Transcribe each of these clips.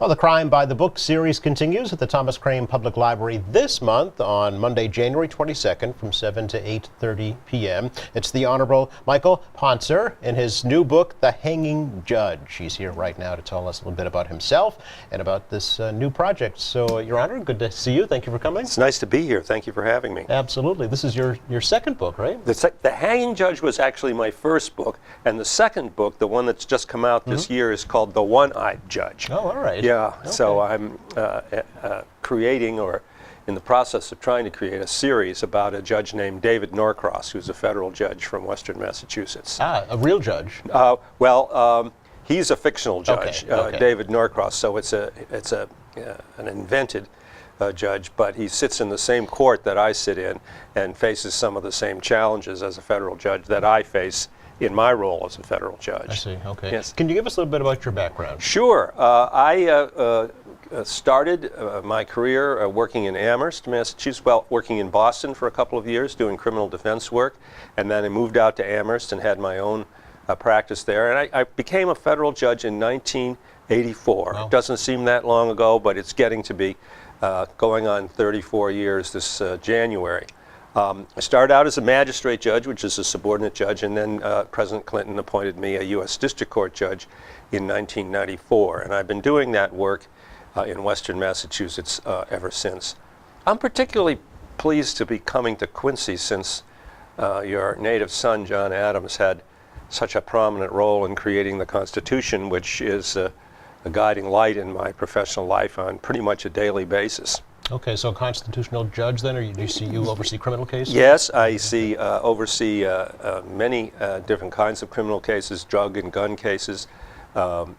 Well, the Crime by the Book series continues at the Thomas Crane Public Library this month on Monday, January 22nd from 7 to 8:30 p.m. It's the Honorable Michael Ponser in his new book, The Hanging Judge. He's here right now to tell us a little bit about himself and about this new project. So, Your Honor, good to see you. Thank you for coming. It's nice to be here. Thank you for having me. Absolutely. This is your second book, right? The Hanging Judge was actually my first book, and the second book, the one that's just come out this year, is called The One-Eyed Judge. Oh, all right. Yeah, Okay. so I'm creating, or in the process of trying to create, a series about a judge named David Norcross, who's a federal judge from Western Massachusetts. Ah, a real judge. He's a fictional judge, Okay. David Norcross. So it's an invented judge, but he sits in the same court that I sit in and faces some of the same challenges as a federal judge that I face in my role as a federal judge. I see. Okay. Yes. Can you give us a little bit about your background? Sure. I started my career working in Amherst, Massachusetts, working in Boston for a couple of years doing criminal defense work, and then I moved out to Amherst and had my own practice there. And I became a federal judge in 1984. Wow. It doesn't seem that long ago, but it's getting to be going on 34 years this January. I started out as a magistrate judge, which is a subordinate judge, and then President Clinton appointed me a U.S. District Court judge in 1994. And I've been doing that work in Western Massachusetts ever since. I'm particularly pleased to be coming to Quincy since your native son, John Adams, had such a prominent role in creating the Constitution, which is a guiding light in my professional life on pretty much a daily basis. Okay, so constitutional judge then, or do you oversee criminal cases? Yes, I oversee many different kinds of criminal cases, drug and gun cases,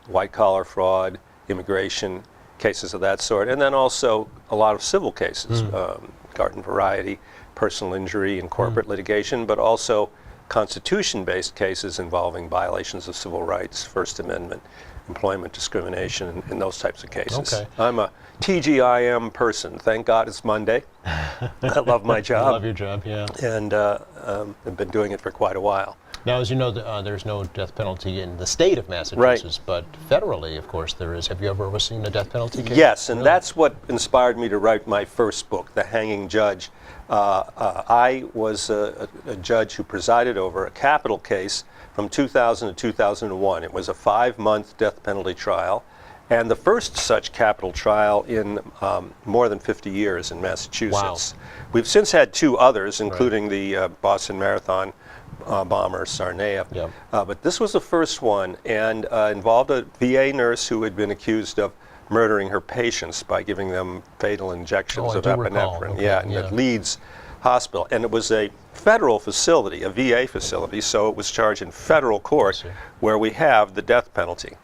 white-collar fraud, immigration, cases of that sort, and then also a lot of civil cases, garden variety, personal injury, and corporate litigation, but also Constitution-based cases involving violations of civil rights, First Amendment, employment discrimination, and those types of cases. Okay. I'm a TGIM person. Thank God it's Monday. I love my job. I love your job, yeah. And I've been doing it for quite a while. Now, as you know, there's no death penalty in the state of Massachusetts, but federally, of course, there is. Have you ever overseen a death penalty case? Yes, and that's what inspired me to write my first book, The Hanging Judge. I was a judge who presided over a capital case from 2000 to 2001. It was a 5-month death penalty trial, and the first such capital trial in more than 50 years in Massachusetts. Wow. We've since had 2 others, including the Boston Marathon bomber Tsarnaev. Yep. But this was the first one, and involved a VA nurse who had been accused of murdering her patients by giving them fatal injections of epinephrine. Okay. At Leeds Hospital. And it was a federal facility, a VA facility, so it was charged in federal court where we have the death penalty.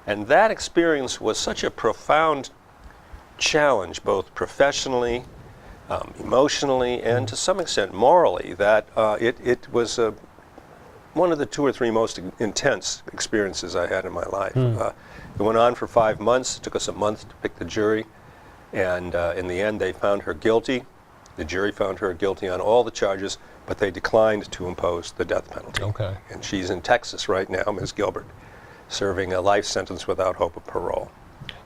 And that experience was such a profound challenge, both professionally, emotionally, and to some extent morally, that it was one of the 2 or 3 most intense experiences I had in my life. It went on for 5 months. It took us a month to pick the jury, and in the end they found her guilty. The jury found her guilty on all the charges, but they declined to impose the death penalty. Okay. And she's in Texas right now, Ms. Gilbert, serving a life sentence without hope of parole.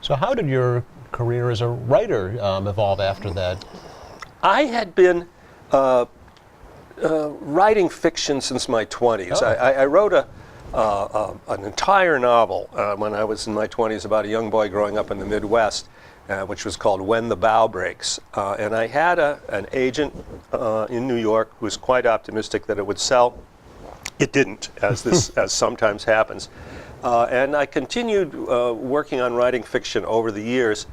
So how did your career as a writer evolve after that? I had been writing fiction since my 20s. Oh. I wrote an entire novel when I was in my 20s about a young boy growing up in the Midwest, which was called When the Bough Breaks. And I had an agent in New York who was quite optimistic that it would sell. It didn't, as sometimes happens. And I continued working on writing fiction over the years.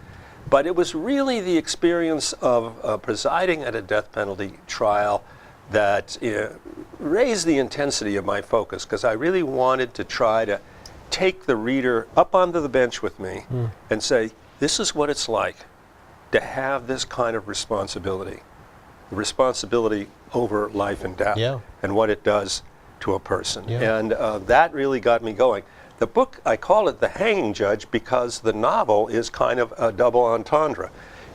But it was really the experience of presiding at a death penalty trial that raised the intensity of my focus, because I really wanted to try to take the reader up onto the bench with me and say, this is what it's like to have this kind of responsibility, the responsibility over life and death, and what it does to a person. And that really got me going. The book, I call it The Hanging Judge because the novel is kind of a double entendre.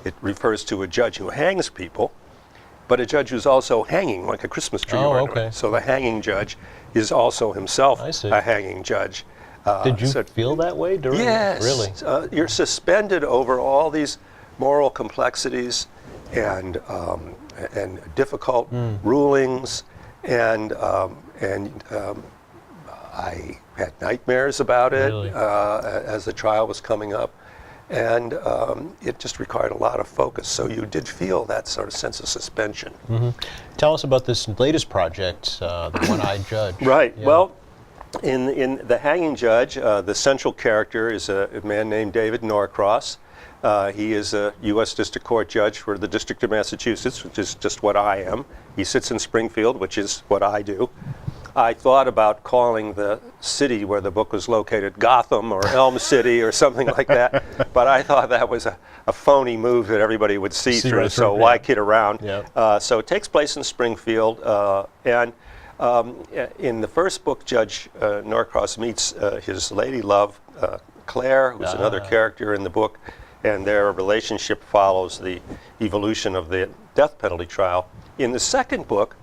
It refers to a judge who hangs people, but a judge who's also hanging, like a Christmas tree ornament. Okay. So the hanging judge is also himself a hanging judge. Did you so- feel that way during? Yes. Really? You're suspended over all these moral complexities and difficult rulings, and I had nightmares about it Really? as the trial was coming up, and it just required a lot of focus. So you did feel that sort of sense of suspension. Tell us about this latest project, The One-Eyed Judge. Right. Yeah. Well, in The Hanging Judge, the central character is a man named David Norcross. He is a U.S. District Court judge for the District of Massachusetts, which is just what I am. He sits in Springfield, which is what I do. I thought about calling the city where the book was located Gotham or Elm City or something like that, but I thought that was a phony move that everybody would see through, right so through, why yeah. kid around? Yeah. So it takes place in Springfield, and in the first book, Judge Norcross meets his lady love, Claire, who's another character in the book, and their relationship follows the evolution of the death penalty trial. In the second book,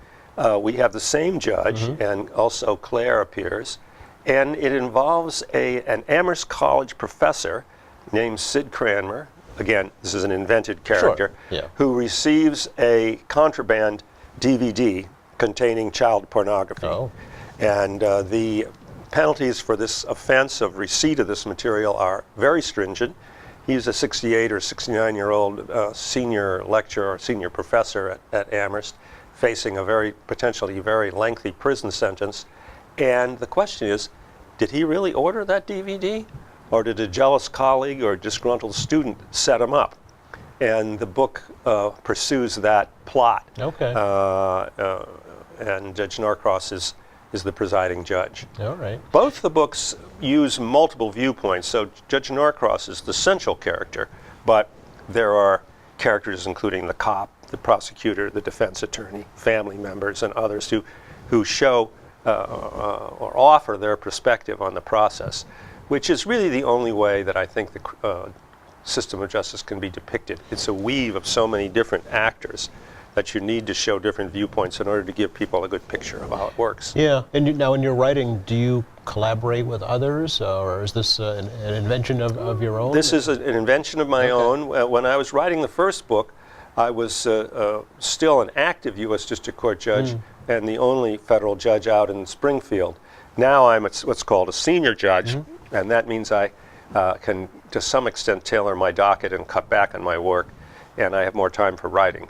we have the same judge, and also Claire appears, and it involves an Amherst College professor named Sid Cranmer. Again, this is an invented character, yeah. who receives a contraband DVD containing child pornography. Oh. And the penalties for this offense of receipt of this material are very stringent. He's a 68 or 69-year-old senior lecturer, senior professor at Amherst, facing a potentially very lengthy prison sentence. And the question is, did he really order that DVD? Or did a jealous colleague or disgruntled student set him up? And the book pursues that plot. Okay. And Judge Norcross is the presiding judge. All right. Both the books use multiple viewpoints, so Judge Norcross is the central character, but there are characters including the cop, the prosecutor, the defense attorney, family members, and others who show or offer their perspective on the process, which is really the only way that I think the system of justice can be depicted. It's a weave of so many different actors that you need to show different viewpoints in order to give people a good picture of how it works. Yeah. And now in your writing, do you collaborate with others, or is this an invention of your own? This is an invention of my own. When I was writing the first book, I was still an active U.S. District Court judge and the only federal judge out in Springfield. Now I'm what's called a senior judge, and that means I can, to some extent, tailor my docket and cut back on my work, and I have more time for writing.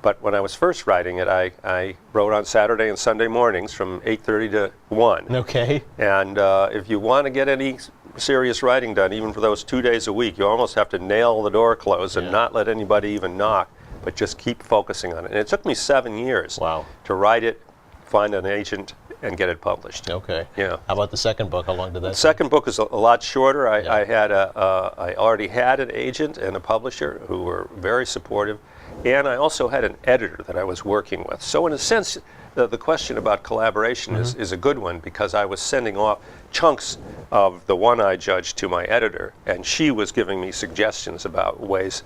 But when I was first writing it, I wrote on Saturday and Sunday mornings from 8:30 to 1. Okay. And if you want to get any serious writing done, even for those 2 days a week, you almost have to nail the door closed and not let anybody even knock, but just keep focusing on it. And it took me 7 years Wow. to write it, find an agent, and get it published. Okay. Yeah. How about the second book? How long did that The second book is a lot shorter. I Yeah. I already had an agent and a publisher who were very supportive, and I also had an editor that I was working with. So in a sense, the question about collaboration is a good one, because I was sending off chunks of The One-Eyed Judge to my editor, and she was giving me suggestions about ways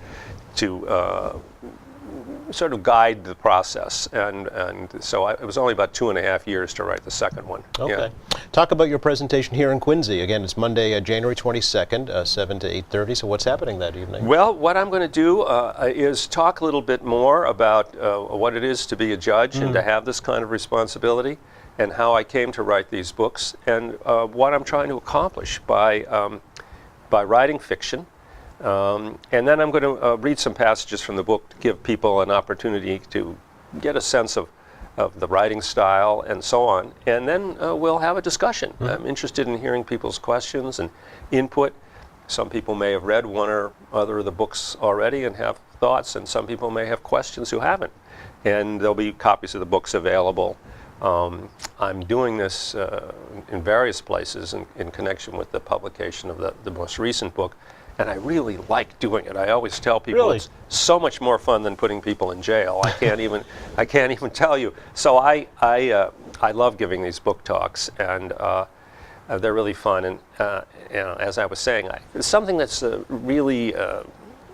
to sort of guide the process, and so it was only about 2.5 years to write the second one. Okay. Yeah. Talk about your presentation here in Quincy. Again, it's Monday, January 22nd, 7 to 8:30. So what's happening that evening? Well, what I'm going to do is talk a little bit more about what it is to be a judge and to have this kind of responsibility, and how I came to write these books, and what I'm trying to accomplish by writing fiction. And then I'm going to read some passages from the book to give people an opportunity to get a sense of the writing style and so on. And then we'll have a discussion. I'm interested in hearing people's questions and input. Some people may have read one or other of the books already and have thoughts, and some people may have questions who haven't. And there'll be copies of the books available. I'm doing this in various places in connection with the publication of the most recent book. And I really like doing it. I always tell people Really? it's so much more fun than putting people in jail. I can't even tell you. So I love giving these book talks, and they're really fun. And as I was saying, it's something that's really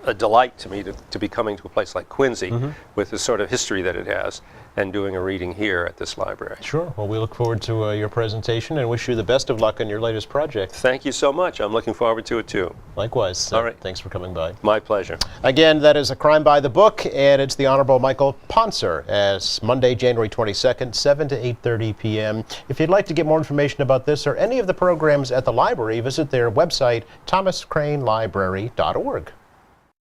a delight to me to be coming to a place like Quincy with the sort of history that it has and doing a reading here at this library. Sure. Well, we look forward to your presentation and wish you the best of luck on your latest project. Thank you so much. I'm looking forward to it too. Likewise. All right. Thanks for coming by. My pleasure. Again, that is A Crime by the Book, and it's the Honorable Michael Poncer, as Monday, January 22nd, 7 to 8:30 p.m. If you'd like to get more information about this or any of the programs at the library, visit their website, thomascranelibrary.org.